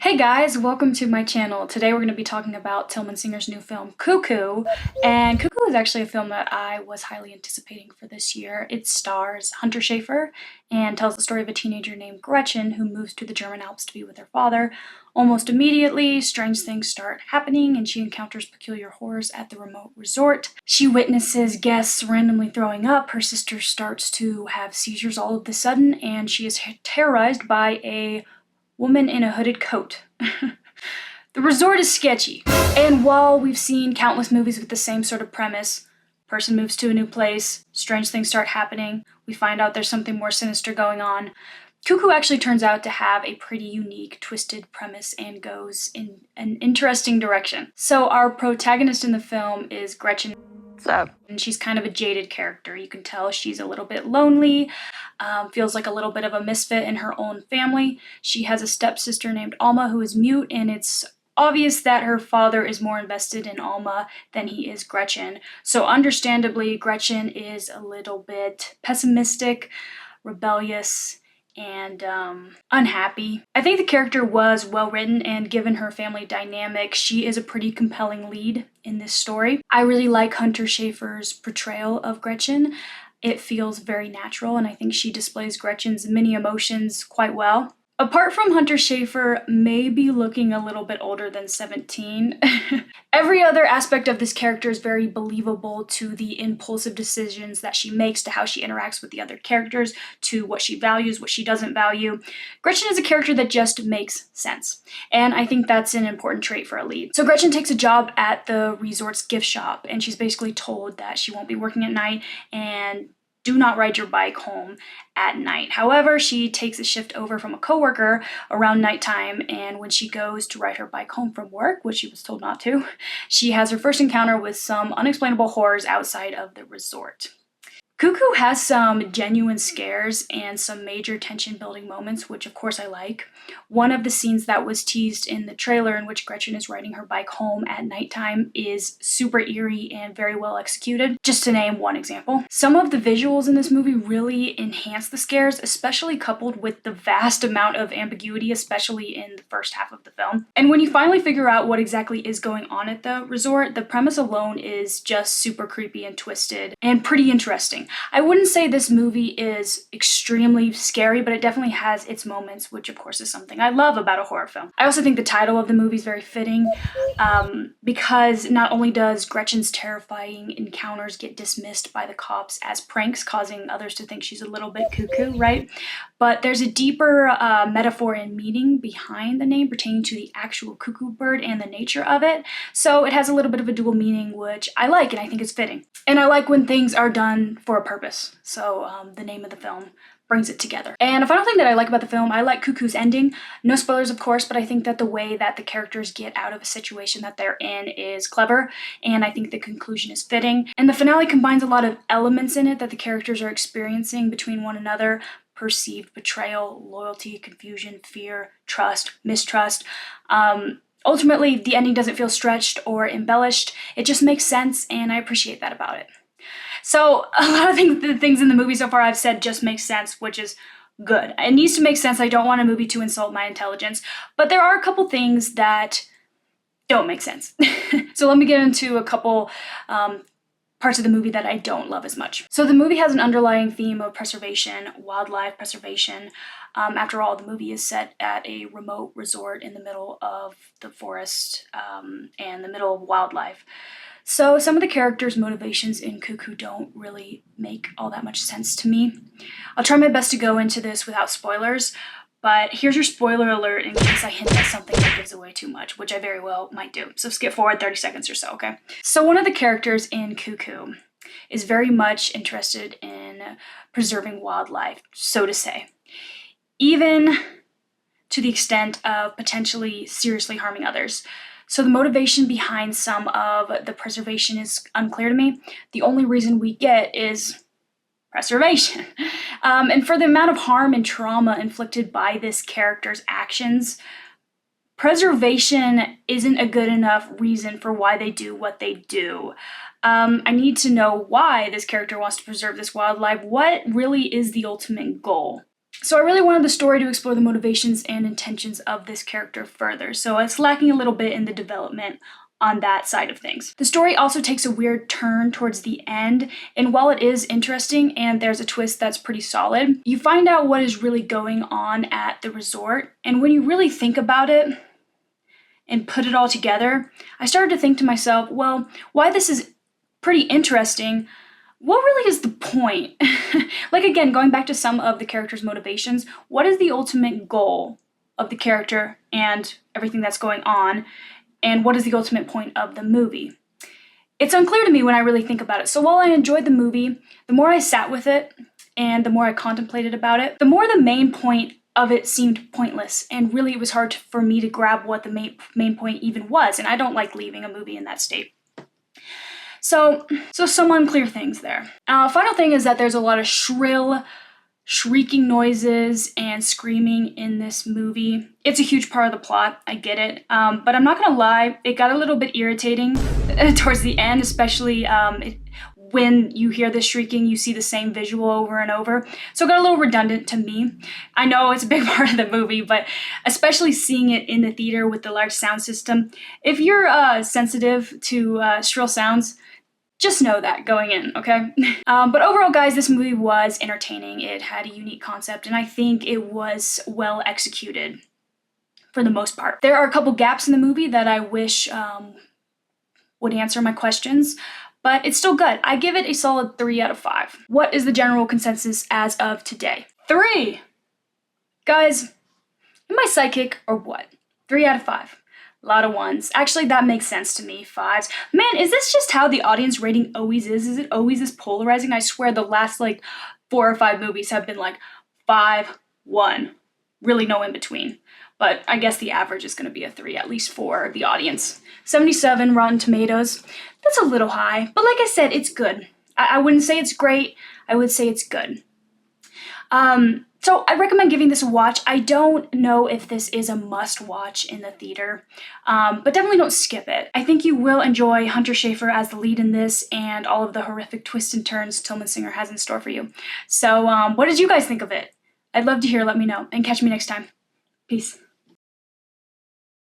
Hey guys, welcome to my channel. Today we're going to be talking about Tilman Singer's new film, Cuckoo. And Cuckoo is actually a film that I was highly anticipating for this year. It stars Hunter Schafer and tells the story of a teenager named Gretchen who moves to the German Alps to be with her father. Almost immediately, strange things start happening and she encounters peculiar horrors at the remote resort. She witnesses guests randomly throwing up, her sister starts to have seizures all of a sudden, and she is terrorized by a woman in a hooded coat. The resort is sketchy, and while we've seen countless movies with the same sort of premise, person moves to a new place, strange things start happening, we find out there's something more sinister going on, Cuckoo actually turns out to have a pretty unique, twisted premise and goes in an interesting direction. So our protagonist in the film is Gretchen. What's up? And she's kind of a jaded character. You can tell she's a little bit lonely, feels like a little bit of a misfit in her own family. She has a stepsister named Alma who is mute, and it's obvious that her father is more invested in Alma than he is Gretchen. So understandably, Gretchen is a little bit pessimistic, rebellious, and unhappy. I think the character was well written, and given her family dynamic, she is a pretty compelling lead in this story. I really like Hunter Schafer's portrayal of Gretchen. It feels very natural, and I think she displays Gretchen's many emotions quite well. Apart from Hunter Schafer maybe looking a little bit older than 17, every other aspect of this character is very believable, to the impulsive decisions that she makes, to how she interacts with the other characters, to what she values, what she doesn't value. Gretchen is a character that just makes sense, and I think that's an important trait for a lead. So Gretchen takes a job at the resort's gift shop, and she's basically told that she won't be working at night and do not ride your bike home at night. However, she takes a shift over from a coworker around nighttime, and when she goes to ride her bike home from work, which she was told not to, she has her first encounter with some unexplainable horrors outside of the resort. Cuckoo has some genuine scares and some major tension building moments, which of course I like. One of the scenes that was teased in the trailer, in which Gretchen is riding her bike home at nighttime, is super eerie and very well executed, just to name one example. Some of the visuals in this movie really enhance the scares, especially coupled with the vast amount of ambiguity, especially in the first half of the film. And when you finally figure out what exactly is going on at the resort, the premise alone is just super creepy and twisted and pretty interesting. I wouldn't say this movie is extremely scary, but it definitely has its moments, which of course is something I love about a horror film. I also think the title of the movie is very fitting, because not only does Gretchen's terrifying encounters get dismissed by the cops as pranks, causing others to think she's a little bit cuckoo, right? But there's a deeper metaphor and meaning behind the name pertaining to the actual cuckoo bird and the nature of it. So it has a little bit of a dual meaning, which I like, and I think it's fitting. And I like when things are done for a purpose. So the name of the film brings it together. And a final thing that I like about the film, I like Cuckoo's ending. No spoilers, of course, but I think that the way that the characters get out of a situation that they're in is clever, and I think the conclusion is fitting. And the finale combines a lot of elements in it that the characters are experiencing between one another: perceived betrayal, loyalty, confusion, fear, trust, mistrust. Ultimately, the ending doesn't feel stretched or embellished. It just makes sense, and I appreciate that about it. So a lot of the things in the movie so far I've said just make sense, which is good. It needs to make sense. I don't want a movie to insult my intelligence, but there are a couple things that don't make sense. So let me get into a couple parts of the movie that I don't love as much. So the movie has an underlying theme of preservation, wildlife preservation. After all, the movie is set at a remote resort in the middle of the forest and the middle of wildlife. So some of the characters' motivations in Cuckoo don't really make all that much sense to me. I'll try my best to go into this without spoilers, but here's your spoiler alert in case I hint at something that gives away too much, which I very well might do. So skip forward 30 seconds or so, okay? So one of the characters in Cuckoo is very much interested in preserving wildlife, so to say, even to the extent of potentially seriously harming others. So the motivation behind some of the preservation is unclear to me. The only reason we get is preservation. And for the amount of harm and trauma inflicted by this character's actions, preservation isn't a good enough reason for why they do what they do. I need to know why this character wants to preserve this wildlife. What really is the ultimate goal? So I really wanted the story to explore the motivations and intentions of this character further, so it's lacking a little bit in the development on that side of things. The story also takes a weird turn towards the end, and while it is interesting and there's a twist that's pretty solid, you find out what is really going on at the resort, and when you really think about it and put it all together, I started to think to myself, well, why this is pretty interesting, what really is the point? Like, again, going back to some of the character's motivations, what is the ultimate goal of the character and everything that's going on? And what is the ultimate point of the movie? It's unclear to me when I really think about it. So while I enjoyed the movie, the more I sat with it and the more I contemplated about it, the more the main point of it seemed pointless. And really it was hard for me to grab what the main point even was. And I don't like leaving a movie in that state. So some unclear things there. Final thing is that there's a lot of shrill, shrieking noises and screaming in this movie. It's a huge part of the plot, I get it, but I'm not gonna lie, it got a little bit irritating towards the end, especially when you hear the shrieking, you see the same visual over and over. So it got a little redundant to me. I know it's a big part of the movie, but especially seeing it in the theater with the large sound system, if you're sensitive to shrill sounds, just know that going in, okay? But overall, guys, this movie was entertaining. It had a unique concept, and I think it was well executed for the most part. There are a couple gaps in the movie that I wish would answer my questions, but it's still good. I give it a solid 3 out of 5. What is the general consensus as of today? 3! Guys, am I psychic or what? 3 out of 5. A lot of 1s. Actually, that makes sense to me. 5s. Man, is this just how the audience rating always is? Is it always this polarizing? I swear the last 4 or 5 movies have been 5, 1. Really no in between. But I guess the average is going to be a 3, at least for the audience. 77 Rotten Tomatoes. That's a little high. But like I said, it's good. I wouldn't say it's great. I would say it's good. So I recommend giving this a watch. I don't know if this is a must-watch in the theater, but definitely don't skip it. I think you will enjoy Hunter Schafer as the lead in this and all of the horrific twists and turns Tilman Singer has in store for you. So what did you guys think of it? I'd love to hear. Let me know. And catch me next time. Peace.